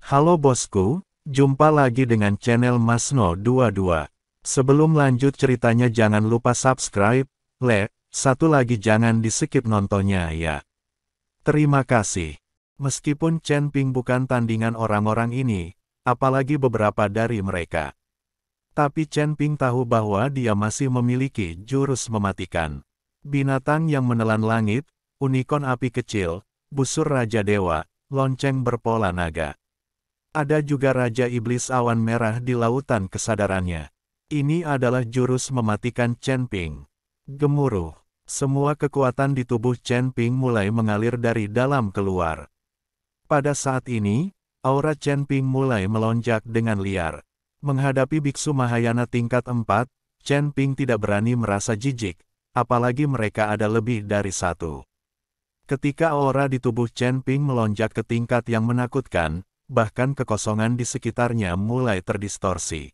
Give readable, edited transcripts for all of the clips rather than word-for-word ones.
Halo bosku, jumpa lagi dengan channel Masno22. Sebelum lanjut ceritanya jangan lupa subscribe, satu lagi jangan di-skip nontonnya ya. Terima kasih. Meskipun Chen Ping bukan tandingan orang-orang ini, apalagi beberapa dari mereka. Tapi Chen Ping tahu bahwa dia masih memiliki jurus mematikan. Binatang yang menelan langit, unicorn api kecil, busur Raja Dewa, lonceng berpola naga. Ada juga Raja Iblis awan merah di lautan kesadarannya. Ini adalah jurus mematikan Chen Ping. Gemuruh. Semua kekuatan di tubuh Chen Ping mulai mengalir dari dalam keluar. Pada saat ini, aura Chen Ping mulai melonjak dengan liar. Menghadapi biksu Mahayana tingkat 4, Chen Ping tidak berani merasa jijik, apalagi mereka ada lebih dari satu. Ketika aura di tubuh Chen Ping melonjak ke tingkat yang menakutkan, bahkan kekosongan di sekitarnya mulai terdistorsi.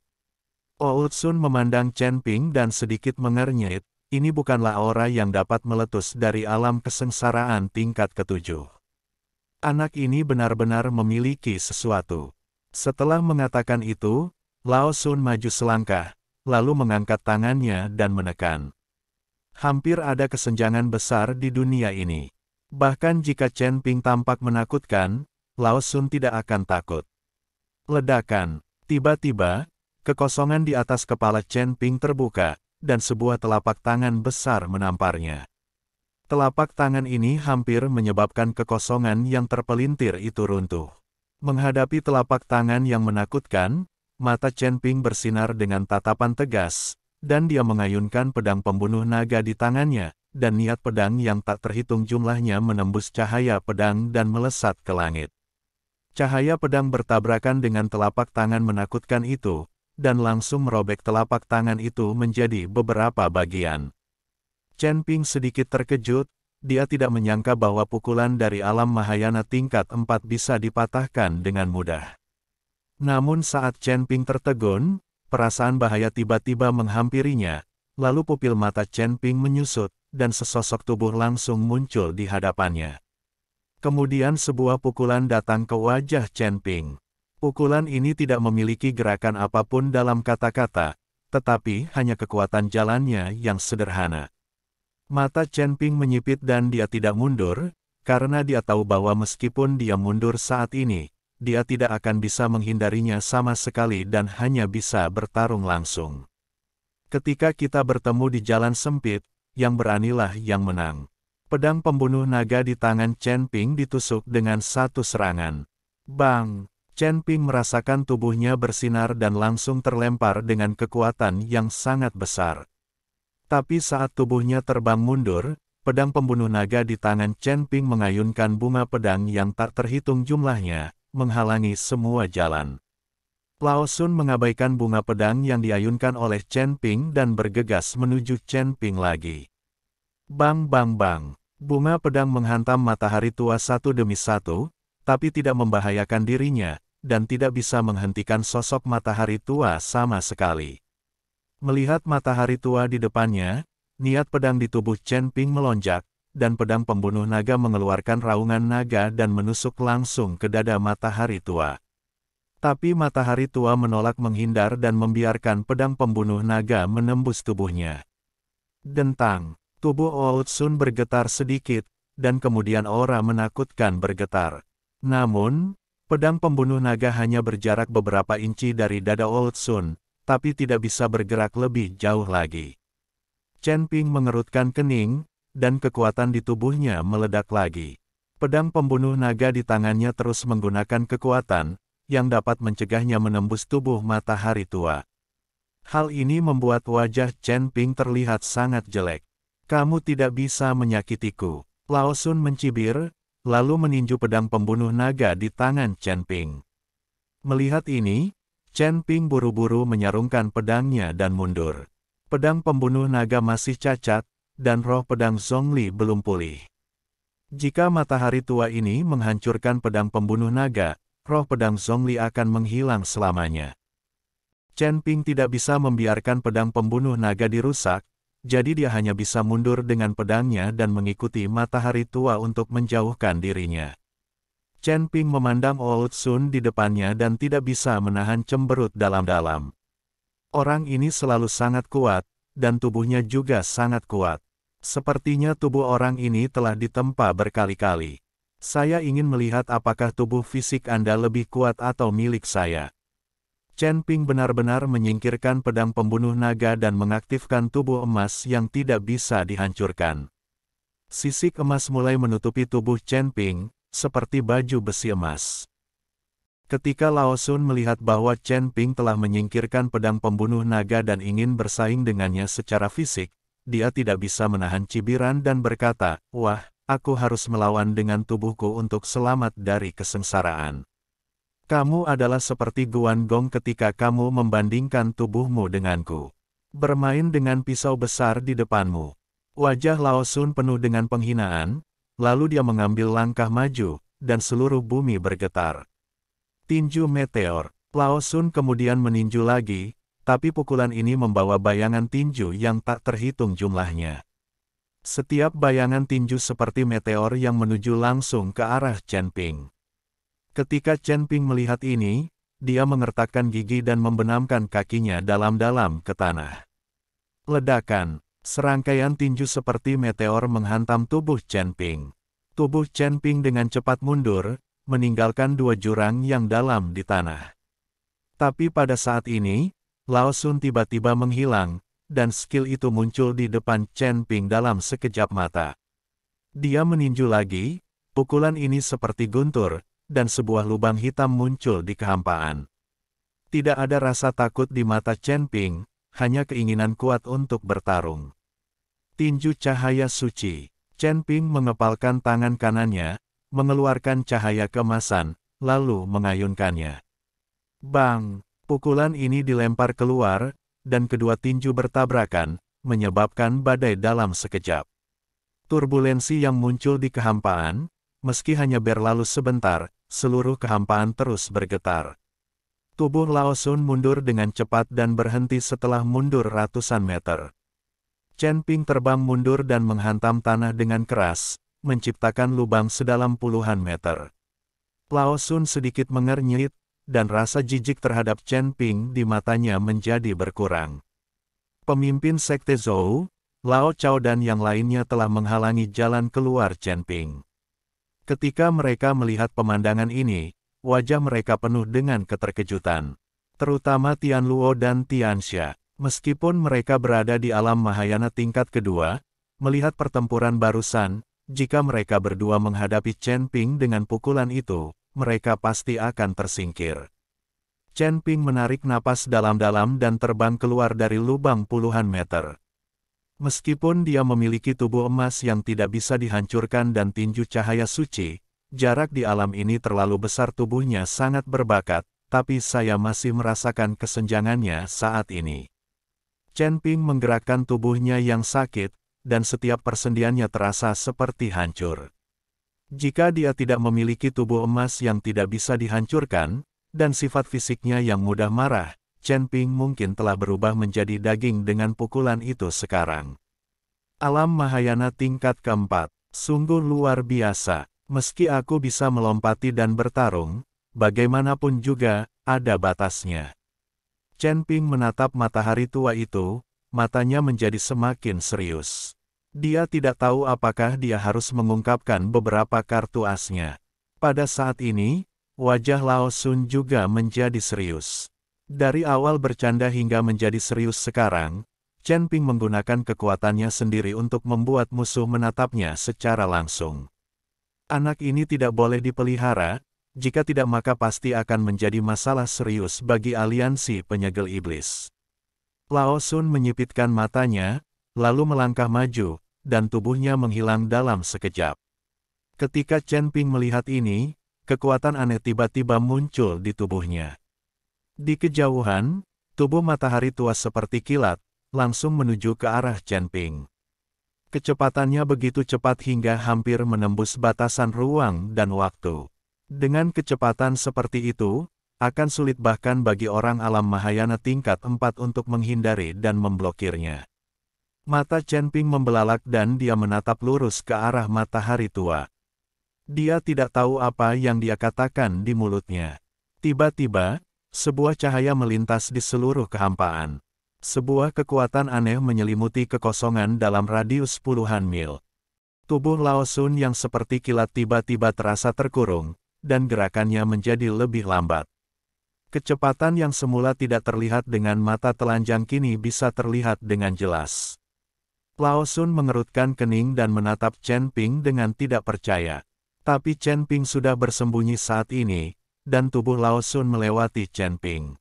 Oudsun memandang Chen Ping dan sedikit mengernyit, ini bukanlah aura yang dapat meletus dari alam kesengsaraan tingkat ketujuh. Anak ini benar-benar memiliki sesuatu. Setelah mengatakan itu, Lao Sun maju selangkah, lalu mengangkat tangannya dan menekan. Hampir ada kesenjangan besar di dunia ini. Bahkan jika Chen Ping tampak menakutkan, Lao Sun tidak akan takut. Ledakan. Tiba-tiba, kekosongan di atas kepala Chen Ping terbuka, dan sebuah telapak tangan besar menamparnya. Telapak tangan ini hampir menyebabkan kekosongan yang terpelintir itu runtuh. Menghadapi telapak tangan yang menakutkan, mata Chen Ping bersinar dengan tatapan tegas, dan dia mengayunkan pedang pembunuh naga di tangannya, dan niat pedang yang tak terhitung jumlahnya menembus cahaya pedang dan melesat ke langit. Cahaya pedang bertabrakan dengan telapak tangan menakutkan itu, dan langsung merobek telapak tangan itu menjadi beberapa bagian. Chen Ping sedikit terkejut, dia tidak menyangka bahwa pukulan dari alam Mahayana tingkat 4 bisa dipatahkan dengan mudah. Namun saat Chen Ping tertegun, perasaan bahaya tiba-tiba menghampirinya, lalu pupil mata Chen Ping menyusut, dan sesosok tubuh langsung muncul di hadapannya. Kemudian sebuah pukulan datang ke wajah Chen Ping. Pukulan ini tidak memiliki gerakan apapun dalam kata-kata, tetapi hanya kekuatan jalannya yang sederhana. Mata Chen Ping menyipit dan dia tidak mundur, karena dia tahu bahwa meskipun dia mundur saat ini, dia tidak akan bisa menghindarinya sama sekali dan hanya bisa bertarung langsung. Ketika kita bertemu di jalan sempit, yang beranilah yang menang. Pedang pembunuh naga di tangan Chen Ping ditusuk dengan satu serangan. Bang! Chen Ping merasakan tubuhnya bersinar dan langsung terlempar dengan kekuatan yang sangat besar. Tapi saat tubuhnya terbang mundur, pedang pembunuh naga di tangan Chen Ping mengayunkan bunga pedang yang tak terhitung jumlahnya, menghalangi semua jalan. Lao Sun mengabaikan bunga pedang yang diayunkan oleh Chen Ping dan bergegas menuju Chen Ping lagi. Bang bang bang! Bunga pedang menghantam matahari tua satu demi satu, tapi tidak membahayakan dirinya, dan tidak bisa menghentikan sosok matahari tua sama sekali. Melihat matahari tua di depannya, niat pedang di tubuh Chen Ping melonjak, dan pedang pembunuh naga mengeluarkan raungan naga dan menusuk langsung ke dada matahari tua. Tapi matahari tua menolak menghindar dan membiarkan pedang pembunuh naga menembus tubuhnya. Dentang! Tubuh Oudsun bergetar sedikit, dan kemudian aura menakutkan bergetar. Namun, pedang pembunuh naga hanya berjarak beberapa inci dari dada Oudsun, tapi tidak bisa bergerak lebih jauh lagi. Chen Ping mengerutkan kening, dan kekuatan di tubuhnya meledak lagi. Pedang pembunuh naga di tangannya terus menggunakan kekuatan, yang dapat mencegahnya menembus tubuh matahari tua. Hal ini membuat wajah Chen Ping terlihat sangat jelek. Kamu tidak bisa menyakitiku. Lao Sun mencibir, lalu meninju pedang pembunuh naga di tangan Chen Ping. Melihat ini, Chen Ping buru-buru menyarungkan pedangnya dan mundur. Pedang pembunuh naga masih cacat, dan roh pedang Zhongli belum pulih. Jika matahari tua ini menghancurkan pedang pembunuh naga, roh pedang Zhongli akan menghilang selamanya. Chen Ping tidak bisa membiarkan pedang pembunuh naga dirusak, jadi dia hanya bisa mundur dengan pedangnya dan mengikuti matahari tua untuk menjauhkan dirinya. Chen Ping memandang Old Sun di depannya dan tidak bisa menahan cemberut dalam-dalam. Orang ini selalu sangat kuat, dan tubuhnya juga sangat kuat. Sepertinya tubuh orang ini telah ditempa berkali-kali. Saya ingin melihat apakah tubuh fisik Anda lebih kuat atau milik saya. Chen Ping benar-benar menyingkirkan pedang pembunuh naga dan mengaktifkan tubuh emas yang tidak bisa dihancurkan. Sisik emas mulai menutupi tubuh Chen Ping, seperti baju besi emas. Ketika Lao Sun melihat bahwa Chen Ping telah menyingkirkan pedang pembunuh naga dan ingin bersaing dengannya secara fisik, dia tidak bisa menahan cibiran dan berkata, "Wah, aku harus melawan dengan tubuhku untuk selamat dari kesengsaraan. Kamu adalah seperti Guan Gong ketika kamu membandingkan tubuhmu denganku. Bermain dengan pisau besar di depanmu." Wajah Lao Sun penuh dengan penghinaan, lalu dia mengambil langkah maju, dan seluruh bumi bergetar. Tinju meteor. Lao Sun kemudian meninju lagi, tapi pukulan ini membawa bayangan tinju yang tak terhitung jumlahnya. Setiap bayangan tinju seperti meteor yang menuju langsung ke arah Chen Ping. Ketika Chen Ping melihat ini, dia mengertakkan gigi dan membenamkan kakinya dalam-dalam ke tanah. Ledakan. Serangkaian tinju seperti meteor menghantam tubuh Chen Ping. Tubuh Chen Ping dengan cepat mundur, meninggalkan dua jurang yang dalam di tanah. Tapi pada saat ini, Lao Sun tiba-tiba menghilang, dan skill itu muncul di depan Chen Ping dalam sekejap mata. Dia meninju lagi, pukulan ini seperti guntur, dan sebuah lubang hitam muncul di kehampaan. Tidak ada rasa takut di mata Chen Ping, hanya keinginan kuat untuk bertarung. Tinju cahaya suci. Chen Ping mengepalkan tangan kanannya, mengeluarkan cahaya keemasan, lalu mengayunkannya. Bang! Pukulan ini dilempar keluar, dan kedua tinju bertabrakan, menyebabkan badai dalam sekejap. Turbulensi yang muncul di kehampaan, meski hanya berlalu sebentar, seluruh kehampaan terus bergetar. Tubuh Lao Sun mundur dengan cepat dan berhenti setelah mundur ratusan meter. Chen Ping terbang mundur dan menghantam tanah dengan keras, menciptakan lubang sedalam puluhan meter. Lao Sun sedikit mengernyit, dan rasa jijik terhadap Chen Ping di matanya menjadi berkurang. Pemimpin Sekte Zhou, Lao Chao dan yang lainnya telah menghalangi jalan keluar Chen Ping. Ketika mereka melihat pemandangan ini, wajah mereka penuh dengan keterkejutan. Terutama Tian Luo dan Tian Xia. Meskipun mereka berada di alam Mahayana tingkat kedua, melihat pertempuran barusan, jika mereka berdua menghadapi Chen Ping dengan pukulan itu, mereka pasti akan tersingkir. Chen Ping menarik napas dalam-dalam dan terbang keluar dari lubang puluhan meter. Meskipun dia memiliki tubuh emas yang tidak bisa dihancurkan dan tinju cahaya suci, jarak di alam ini terlalu besar, tubuhnya sangat berbakat, tapi saya masih merasakan kesenjangannya saat ini. Chen Ping menggerakkan tubuhnya yang sakit, dan setiap persendiannya terasa seperti hancur. Jika dia tidak memiliki tubuh emas yang tidak bisa dihancurkan, dan sifat fisiknya yang mudah marah, Chen Ping mungkin telah berubah menjadi daging dengan pukulan itu sekarang. Alam Mahayana tingkat keempat, sungguh luar biasa. Meski aku bisa melompati dan bertarung, bagaimanapun juga, ada batasnya. Chen Ping menatap matahari tua itu, matanya menjadi semakin serius. Dia tidak tahu apakah dia harus mengungkapkan beberapa kartu asnya. Pada saat ini, wajah Lao Sun juga menjadi serius. Dari awal bercanda hingga menjadi serius sekarang, Chen Ping menggunakan kekuatannya sendiri untuk membuat musuh menatapnya secara langsung. Anak ini tidak boleh dipelihara, jika tidak maka pasti akan menjadi masalah serius bagi aliansi penyegel iblis. Lao Sun menyipitkan matanya, lalu melangkah maju, dan tubuhnya menghilang dalam sekejap. Ketika Chen Ping melihat ini, kekuatan aneh tiba-tiba muncul di tubuhnya. Di kejauhan, tubuh matahari tua seperti kilat, langsung menuju ke arah Chen Ping. Kecepatannya begitu cepat hingga hampir menembus batasan ruang dan waktu. Dengan kecepatan seperti itu, akan sulit bahkan bagi orang alam Mahayana tingkat 4 untuk menghindari dan memblokirnya. Mata Chen Ping membelalak dan dia menatap lurus ke arah matahari tua. Dia tidak tahu apa yang dia katakan di mulutnya. Tiba-tiba, sebuah cahaya melintas di seluruh kehampaan. Sebuah kekuatan aneh menyelimuti kekosongan dalam radius puluhan mil. Tubuh Lao Sun yang seperti kilat tiba-tiba terasa terkurung, dan gerakannya menjadi lebih lambat. Kecepatan yang semula tidak terlihat dengan mata telanjang kini bisa terlihat dengan jelas. Lao Sun mengerutkan kening dan menatap Chen Ping dengan tidak percaya. Tapi Chen Ping sudah bersembunyi saat ini, dan tubuh Lao Sun melewati Chen Ping.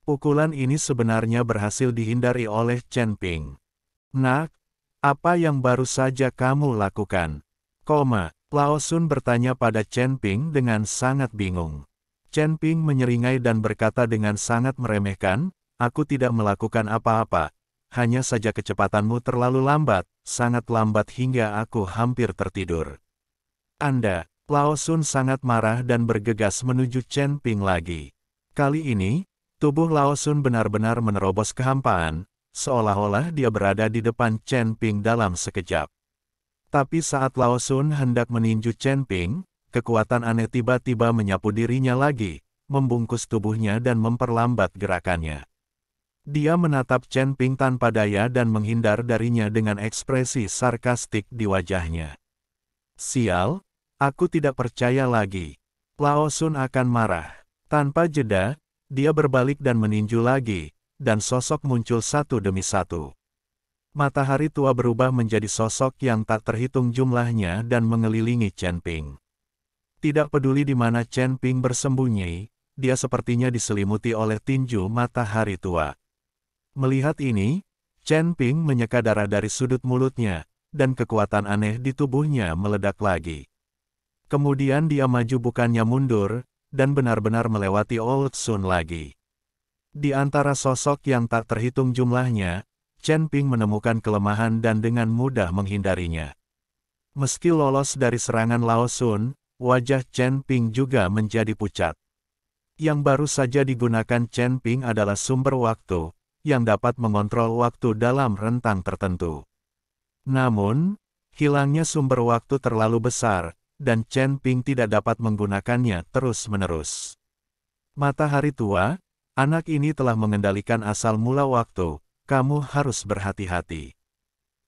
Pukulan ini sebenarnya berhasil dihindari oleh Chen Ping. Nak, apa yang baru saja kamu lakukan? Lao Sun bertanya pada Chen Ping dengan sangat bingung. Chen Ping menyeringai dan berkata dengan sangat meremehkan, aku tidak melakukan apa-apa, hanya saja kecepatanmu terlalu lambat, sangat lambat hingga aku hampir tertidur. Anda, Lao Sun sangat marah dan bergegas menuju Chen Ping lagi. Kali ini, tubuh Lao Sun benar-benar menerobos kehampaan, seolah-olah dia berada di depan Chen Ping dalam sekejap. Tapi saat Lao Sun hendak meninju Chen Ping, kekuatan aneh tiba-tiba menyapu dirinya lagi, membungkus tubuhnya dan memperlambat gerakannya. Dia menatap Chen Ping tanpa daya dan menghindar darinya dengan ekspresi sarkastik di wajahnya. Sial, aku tidak percaya lagi. Lao Sun akan marah. Tanpa jeda, dia berbalik dan meninju lagi, dan sosok muncul satu demi satu. Matahari tua berubah menjadi sosok yang tak terhitung jumlahnya dan mengelilingi Chen Ping. Tidak peduli di mana Chen Ping bersembunyi, dia sepertinya diselimuti oleh tinju matahari tua. Melihat ini, Chen Ping menyeka darah dari sudut mulutnya, dan kekuatan aneh di tubuhnya meledak lagi. Kemudian dia maju bukannya mundur, dan benar-benar melewati Old Sun lagi. Di antara sosok yang tak terhitung jumlahnya, Chen Ping menemukan kelemahan dan dengan mudah menghindarinya. Meski lolos dari serangan Lao Sun, wajah Chen Ping juga menjadi pucat. Yang baru saja digunakan Chen Ping adalah sumber waktu, yang dapat mengontrol waktu dalam rentang tertentu. Namun, hilangnya sumber waktu terlalu besar, dan Chen Ping tidak dapat menggunakannya terus-menerus. Matahari tua, anak ini telah mengendalikan asal mula waktu, kamu harus berhati-hati.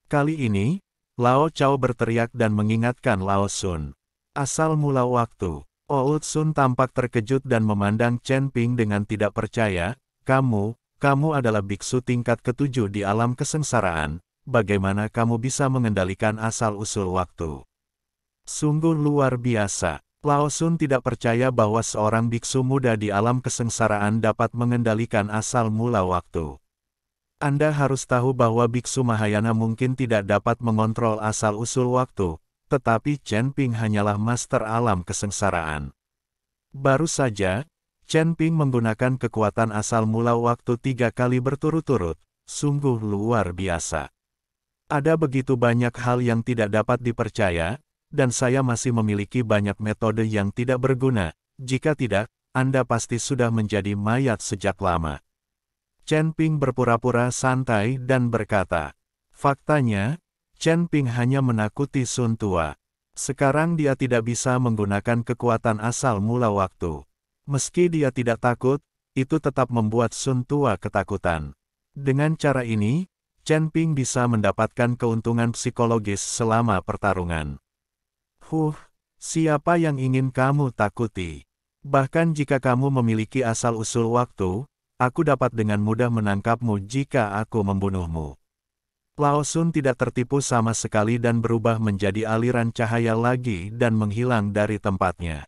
Kali ini, Lao Chao berteriak dan mengingatkan Lao Sun. Asal mula waktu. Old Sun tampak terkejut dan memandang Chen Ping dengan tidak percaya, kamu adalah biksu tingkat ketujuh di alam kesengsaraan. Bagaimana kamu bisa mengendalikan asal-usul waktu? Sungguh luar biasa. Lao Sun tidak percaya bahwa seorang biksu muda di alam kesengsaraan dapat mengendalikan asal mula waktu. Anda harus tahu bahwa biksu Mahayana mungkin tidak dapat mengontrol asal-usul waktu, tetapi Chen Ping hanyalah master alam kesengsaraan. Baru saja, Chen Ping menggunakan kekuatan asal mula waktu 3 kali berturut-turut, sungguh luar biasa. Ada begitu banyak hal yang tidak dapat dipercaya, dan saya masih memiliki banyak metode yang tidak berguna. Jika tidak, Anda pasti sudah menjadi mayat sejak lama. Chen Ping berpura-pura santai dan berkata, faktanya, Chen Ping hanya menakuti Sun Tua. Sekarang dia tidak bisa menggunakan kekuatan asal mula waktu. Meski dia tidak takut, itu tetap membuat Sun Tua ketakutan. Dengan cara ini, Chen Ping bisa mendapatkan keuntungan psikologis selama pertarungan. Siapa yang ingin kamu takuti? Bahkan jika kamu memiliki asal-usul waktu, aku dapat dengan mudah menangkapmu jika aku membunuhmu. Lao Sun tidak tertipu sama sekali dan berubah menjadi aliran cahaya lagi dan menghilang dari tempatnya.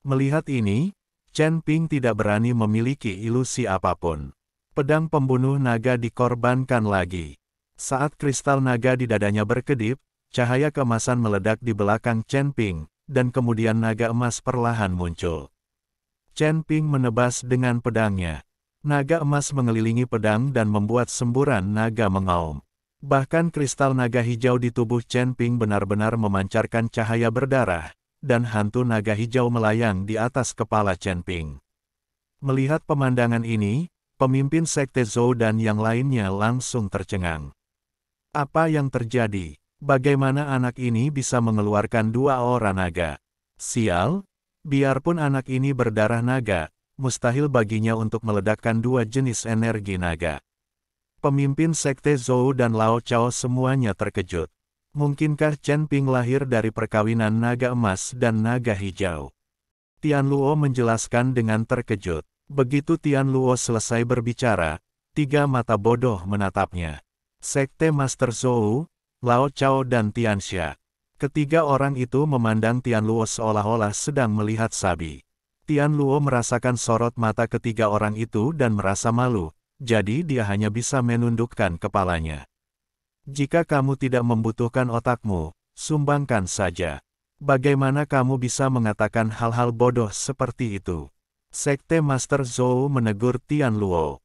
Melihat ini, Chen Ping tidak berani memiliki ilusi apapun. Pedang pembunuh naga dikorbankan lagi. Saat kristal naga di dadanya berkedip, cahaya keemasan meledak di belakang Chen Ping, dan kemudian naga emas perlahan muncul. Chen Ping menebas dengan pedangnya. Naga emas mengelilingi pedang dan membuat semburan naga mengaum. Bahkan kristal naga hijau di tubuh Chen Ping benar-benar memancarkan cahaya berdarah, dan hantu naga hijau melayang di atas kepala Chen Ping. Melihat pemandangan ini, pemimpin Sekte Zhou dan yang lainnya langsung tercengang. Apa yang terjadi? Bagaimana anak ini bisa mengeluarkan dua aura naga? Sial, biarpun anak ini berdarah naga, mustahil baginya untuk meledakkan dua jenis energi naga. Pemimpin Sekte Zhou dan Lao Chao semuanya terkejut. Mungkinkah Chen Ping lahir dari perkawinan naga emas dan naga hijau? Tian Luo menjelaskan dengan terkejut. Begitu Tian Luo selesai berbicara, tiga mata bodoh menatapnya. Sekte Master Zhou, Lao Chao dan Tian Xia. Ketiga orang itu memandang Tian Luo seolah-olah sedang melihat sapi. Tian Luo merasakan sorot mata ketiga orang itu dan merasa malu, jadi dia hanya bisa menundukkan kepalanya. Jika kamu tidak membutuhkan otakmu, sumbangkan saja. Bagaimana kamu bisa mengatakan hal-hal bodoh seperti itu? Sekte Master Zhou menegur Tian Luo.